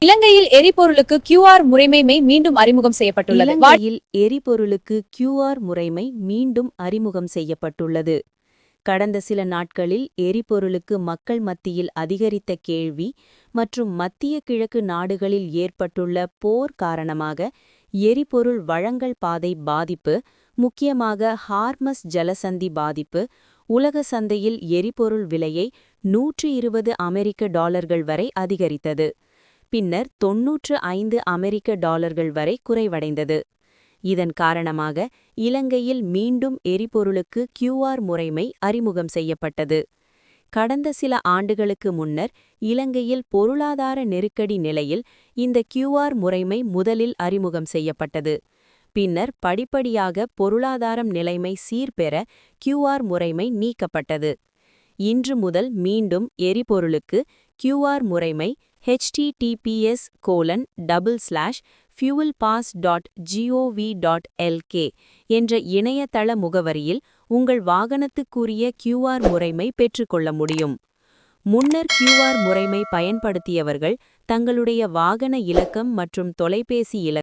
இலங்கையில் எரிபொருளுக்கு கியூஆர் முறைமை மீண்டும் அறிமுகம் செய்யப்பட்டுள்ளது. இலங்கையில் எரிபொருளுக்கு கியூஆர் முறைமை மீண்டும் அறிமுகம் செய்யப்பட்டுள்ளது. கடந்த சில நாட்களில் எரிபொருளுக்கு மக்கள் மத்தியில் அதிகரித்த கேள்வி மற்றும் மத்திய கிழக்கு நாடுகளில் ஏற்பட்டுள்ள போர் காரணமாக எரிபொருள் வழங்கல் பாதை பாதிப்பு, முக்கியமாக ஹார்மஸ் ஜலசந்தி பாதிப்பு, உலக சந்தையில் எரிபொருள் விலையை $120 வரை அதிகரித்தது. பின்னர் $95 வரை குறைவடைந்தது. இதன் காரணமாக இலங்கையில் மீண்டும் எரிபொருளுக்கு கியூஆர் முறைமை அறிமுகம் செய்யப்பட்டது. கடந்த சில ஆண்டுகளுக்கு முன்னர் இலங்கையில் பொருளாதார நெருக்கடி நிலையில் இந்த கியூஆர் முறைமை முதலில் அறிமுகம் செய்யப்பட்டது. பின்னர் படிப்படியாக பொருளாதாரம் நிலைமை சீர்பெற கியூஆர் முறைமை நீக்கப்பட்டது. இன்று முதல் மீண்டும் எரிபொருளுக்கு கியூஆர் முறைமை https://fuelpass.gov.lk என்ற இணையதள முகவரியில் உங்கள் வாகனத்துக்குரிய கியூஆர் முறைமை பெற்றுக்கொள்ள முடியும். முன்னர் கியூஆர் முறைமை பயன்படுத்தியவர்கள் தங்களுடைய வாகன இலக்கம் மற்றும் தொலைபேசி இலக்கம்